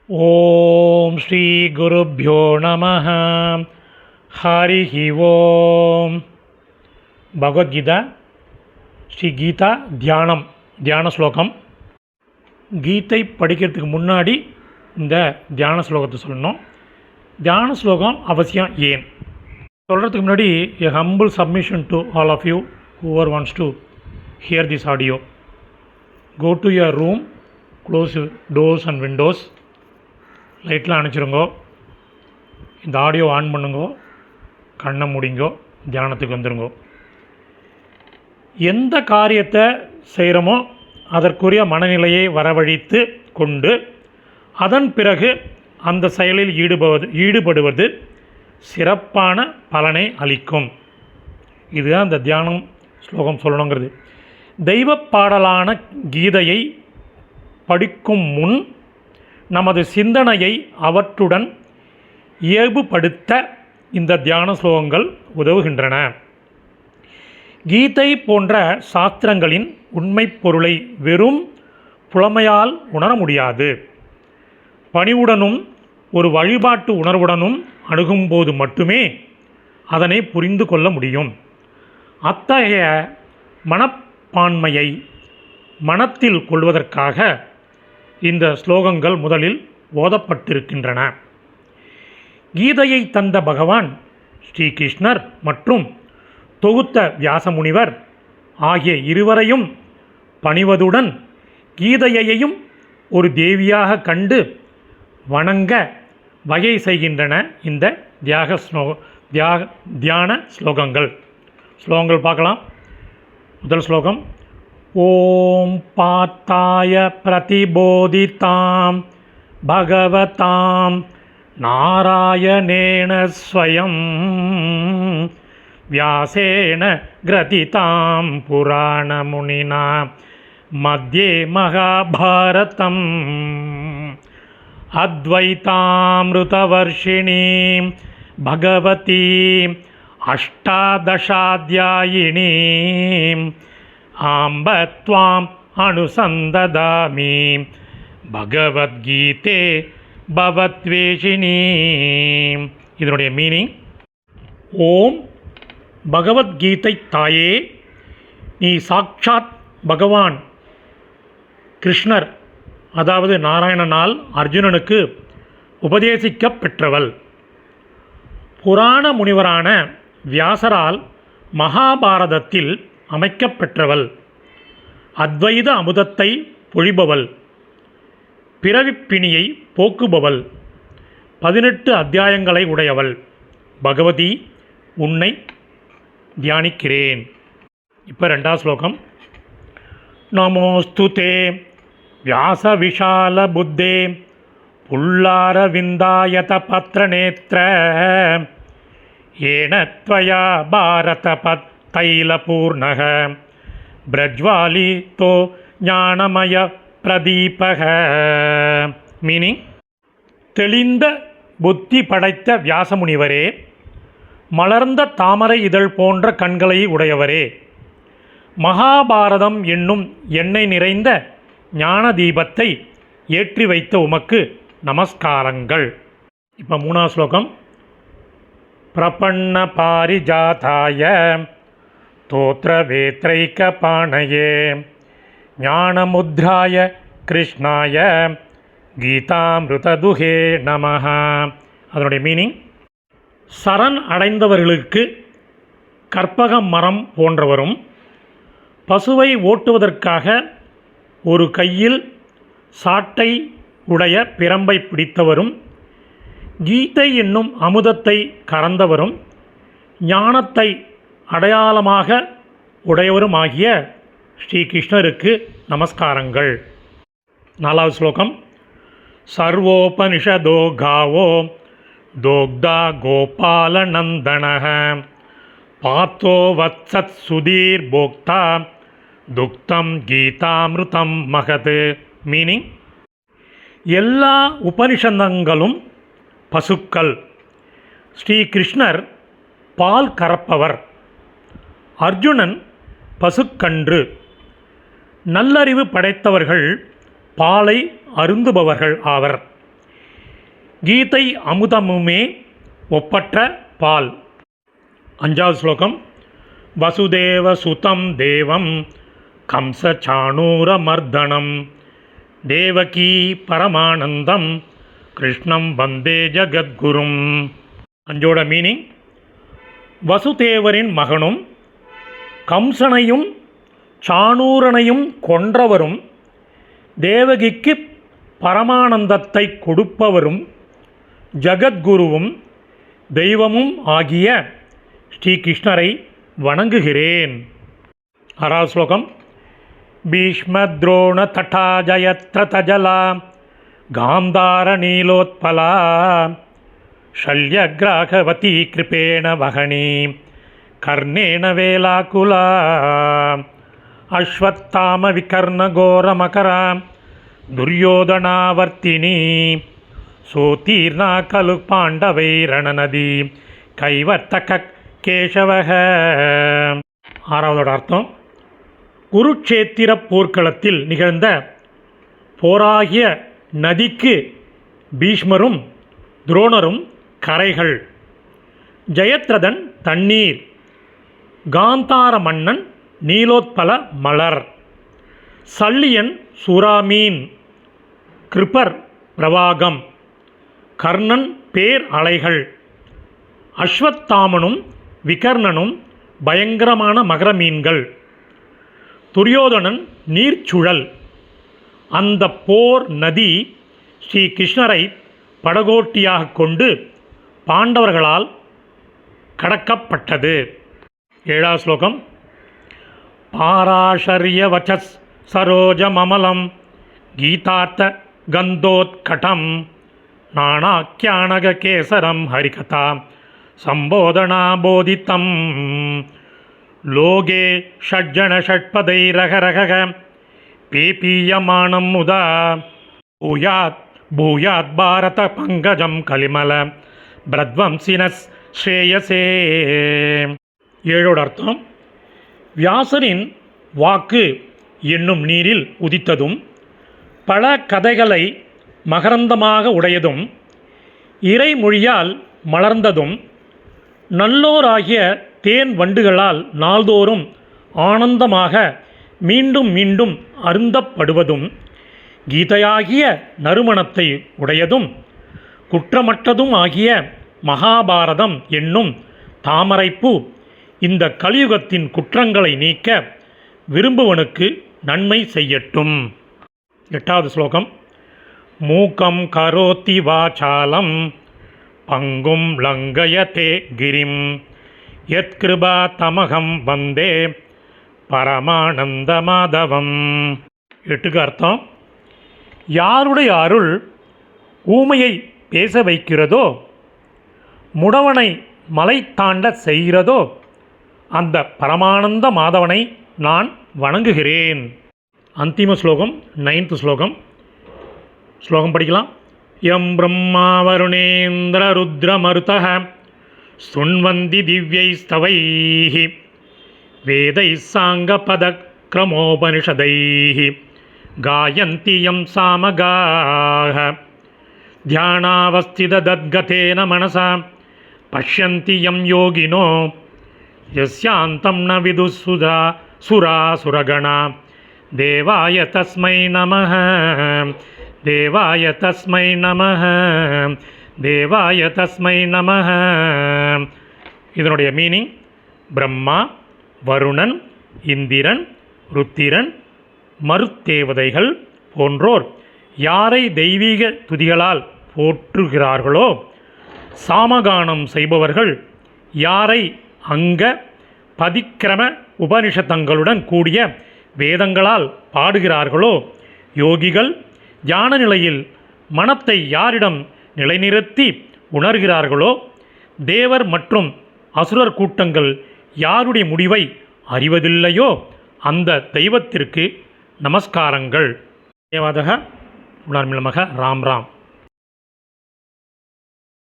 ஓம் ஸ்ரீ குருப்யோ நமः. ஹரிஹி ஓம். பகவத்கீதா ஸ்ரீ கீதா தியான ஸ்லோகம். கீதை படிக்கிறதுக்கு முன்னாடி இந்த தியான ஸ்லோகத்தை சொல்லணும். தியான ஸ்லோகம் அவசியம் ஏன் சொல்கிறதுக்கு முன்னாடி a humble submission to all of you whoever wants to hear this audio. Go to your room, close your doors and windows, லைட்லாம் அணைச்சிருங்கோ, இந்த ஆடியோ ஆன் பண்ணுங்கோ, கண்ணை மூடிங்கோ, தியானத்துக்கு வந்துருங்கோ. எந்த காரியத்தை செய்கிறோமோ அதற்குரிய மனநிலையை வரவழைத்து கொண்டு அதன் பிறகு அந்த செயலில் ஈடுபடுவது சிறப்பான பலனை அளிக்கும். இதுதான் இந்த தியானம் ஸ்லோகம் சொல்லணுங்கிறது. தெய்வ பாடலான கீதையை படிக்கும் முன் நமது சிந்தனையை அவற்றுடன் இயல்புபடுத்த இந்த தியான ஸ்லோகங்கள் உதவுகின்றன. கீதை போன்ற சாஸ்திரங்களின் உண்மை பொருளை வெறும் புலமையால் உணர முடியாது. பணிவுடனும் ஒரு வழிபாட்டு உணர்வுடனும் அணுகும்போது மட்டுமே அதனை புரிந்து கொள்ள முடியும். அத்தகைய மனப்பான்மையை மனத்தில் கொள்வதற்காக இந்த ஸ்லோகங்கள் முதலில் ஓதப்பட்டிருக்கின்றன. கீதையை தந்த பகவான் ஸ்ரீகிருஷ்ணர் மற்றும் தொகுத்த வியாசமுனிவர் ஆகிய இருவரையும் பணிவதுடன் கீதையையும் ஒரு தேவியாக கண்டு வணங்க வகை செய்கின்றன இந்த தியான ஸ்லோகங்கள் பார்க்கலாம். முதல் ஸ்லோகம். ஓம் பார்த்தாய பிரதிபோதிதாம் பகவதாம் நாராயணேன ஸ்வயம் வியாசேன கிரதிதாம் புராணமுனினா மத்யே மகாபாரதம் அத்வைதாமிருதவர்ஷிணீம் பகவதீம் அஷ்டாதசாத்யாயினீம் ஆம்பத்வாம் அனுசந்ததாமி பகவத்கீதே பவத்வேஷினி. இதனுடைய மீனிங்: ஓம் பகவத்கீதை தாயே, நீ சாட்சாத் பகவான் கிருஷ்ணர், அதாவது நாராயணனால் அர்ஜுனனுக்கு உபதேசிக்கப் பெற்றவள். புராண முனிவரான வியாசரால் மகாபாரதத்தில் அமைக்கப்பெற்றவள். அத்வைத அமுதத்தை பொழிபவள், பிறவிப்பிணியை போக்குபவள், 18 அத்தியாயங்களை உடையவள். பகவதி, உன்னை தியானிக்கிறேன். இப்போ ரெண்டாவது ஸ்லோகம். நமோஸ்துதே வியாச விஷால புத்தே புல்லார விந்தாயத பத்ரநேத்ர ஏன த்வயா பாரத தைலபூர்ணக பிரஜ்வாலிதோ ஞானமய பிரதீபக. மீனிங்: தெளிந்த புத்தி படைத்த வியாசமுனிவரே, மலர்ந்த தாமரை இதழ் போன்ற கண்களை உடையவரே, மகாபாரதம் என்னும் எண்ணெய் நிறைந்த ஞான தீபத்தை ஏற்றி வைத்த உமக்கு நமஸ்காரங்கள். இப்போ மூணாவது ஸ்லோகம். பிரபன்ன பாரிஜாதாய தோத்ரவேத்ரைக பாணயே ஞானமுத்ராய கிருஷ்ணாய கீதாமிருததுஹே நமஹ. அதனுடைய மீனிங்: சரண் அடைந்தவர்களுக்கு கற்பக மரம் போன்றவரும், பசுவை ஓட்டுவதற்காக ஒரு கையில் சாட்டை உடைய பிரம்பை பிடித்தவரும், கீதை என்னும் அமுதத்தை கறந்தவரும், ஞானத்தை அடையாளமாக உடையவருமாகிய ஸ்ரீகிருஷ்ணருக்கு நமஸ்காரங்கள். நாலாவது ஸ்லோகம். சர்வோபனிஷதோ காவோ தோக்தா கோபாலநந்தனஹ பாத்தோ வத்சத் சுதீர் போக்தா துக்தம் கீதாமிருதம் மகது. மீனிங்: எல்லா உபனிஷதங்களும் பசுக்கள், ஸ்ரீகிருஷ்ணர் பால் கறப்பவர், அர்ஜுனன் பசுக்கன்று. நல்லறிவு படைத்தவர்கள் பாலை அருந்துபவர்கள் ஆவர். கீதை அமுதமுமே ஒப்பற்ற பால். 5வது ஸ்லோகம். வசுதேவ சுதம் தேவம் கம்ச சாணூர மர்தனம் தேவகீ பரமானந்தம் கிருஷ்ணம் வந்தே ஜகத்குரும். 5ஓட மீனிங்: வசுதேவரின் மகனும் கம்சனையும் சாணூரனையும் கொன்றவரும் தேவகிக்கு பரமானந்தத்தை கொடுப்பவரும் ஜகத்குருவும் தெய்வமும் ஆகிய ஸ்ரீகிருஷ்ணரை வணங்குகிறேன். 6வது ஸ்லோகம். பீஷ்மத்ரோண தட்டா ஜயத்ர தஜலா காந்தார நீலோத்பலா ஷல்யக்ராகவதி கிருபேண வகனி கர்ணேன வேலாகுலா அஸ்வத்தாம விகர்ண கோரமகரா துரியோதனாவர்த்தினி சோதீர்ணா கலு பாண்டவை ரணநதி கைவர்த்தக கேசவக. 6வதோட அர்த்தம்: குருட்சேத்திர போர்க்களத்தில் நிகழ்ந்த போராகிய நதிக்கு பீஷ்மரும் துரோணரும் கரைகள், ஜெயத்ரதன் தண்ணீர், காந்தார மன்னன் நீலோத்பல மலர், சல்லியன் சுறாமீன், கிருபர் பிரவாகம், கர்ணன் பேர் அலைகள், அஸ்வத்தாமனும் விகர்ணனும் பயங்கரமான மகர மீன்கள், துரியோதனன் நீர்ச்சுழல். அந்த போர் நதி ஸ்ரீ கிருஷ்ணரை படகோட்டியாக கொண்டு பாண்டவர்களால் கடக்கப்பட்டது. 7வது ஸ்லோகம். பாராஷரிய வச்சஸ் சரோஜமமலம் கீதார்த்த கந்தோத்கடம் நானாக்கியானக கேசரம் ஹரிகதா சம்போதனா போதித்தம் லோகே ஷட்ஜன ஷட்பதைரகரக பேபீயமானம் முதா பூயாத் பூயாத் பாரத பங்கஜம் கலிமல பிரத்வம்சினஸ் ஸ்ரேயசே. 7ஓட அர்த்தம்: வியாசரின் வாக்கு என்னும் நீரில் உதித்ததும் பல கதைகளை மகரந்தமாக உடையதும் இறைமொழியால் மலர்ந்ததும் நல்லோராகிய தேன் வண்டுகளால் நாள்தோறும் ஆனந்தமாக மீண்டும் மீண்டும் அருந்தப்படுவதும் கீதையாகிய நறுமணத்தை உடையதும் குற்றமற்றதும் ஆகிய மகாபாரதம் என்னும் தாமரைப்பூ இந்த கலியுகத்தின் குற்றங்களை நீக்க விரும்புவனுக்கு நன்மை செய்யட்டும். 8வது ஸ்லோகம். மூக்கம் கரோத்தி வாசாலம் பங்கும் லங்கயதே கிரிம் யத்கிருபா தமகம் வந்தே பரமானந்த மாதவம். 8க்கு அர்த்தம்: யாருடைய அருள் ஊமையை பேச வைக்கிறதோ, முடவனை மலை தாண்ட செய்கிறதோ, அந்த பரமானந்த மாதவனை நான் வணங்குகிறேன். அந்திம ஸ்லோகம். 9th ஸ்லோகம். ஸ்லோகம் படிக்கலாம். யம் பிரம்மா வருணேந்திர ருத்ர மருதः சுண்வந்தி திவ்யைஸ்தவைः வேதைः சாங்கபத க்ரமோபனிஷதைः காயந்தி யம் சாமகாः த்யானாவஸ்திதத்கதேன மனசா பஷ்யந்தி யம் யோகினோ யஸ்யாந்தம் ந விதுசுதா சுராசுரகணா தேவாய தஸ்மை நமः தேவாய தஸ்மை நமः தேவாய தஸ்மை நமः. இதனுடைய மீனிங்: பிரம்மா, வருணன், இந்திரன், ருத்திரன், மருத்தேவதைகள் போன்றோர் யாரை தெய்வீக துதிகளால் போற்றுகிறார்களோ, சாமகானம் செய்பவர்கள் யாரை அங்க பதிக்கிரம உபனிஷத்தங்களுடன் கூடிய வேதங்களால் பாடுகிறார்களோ, யோகிகள் ஞான நிலையில் மனத்தை யாரிடம் நிலைநிறுத்தி உணர்கிறார்களோ, தேவர் மற்றும் அசுரர் கூட்டங்கள் யாருடைய முடிவை அறிவதில்லையோ அந்த தெய்வத்திற்கு நமஸ்காரங்கள். தேவாதக உணர்மிளமக ராம் ராம்.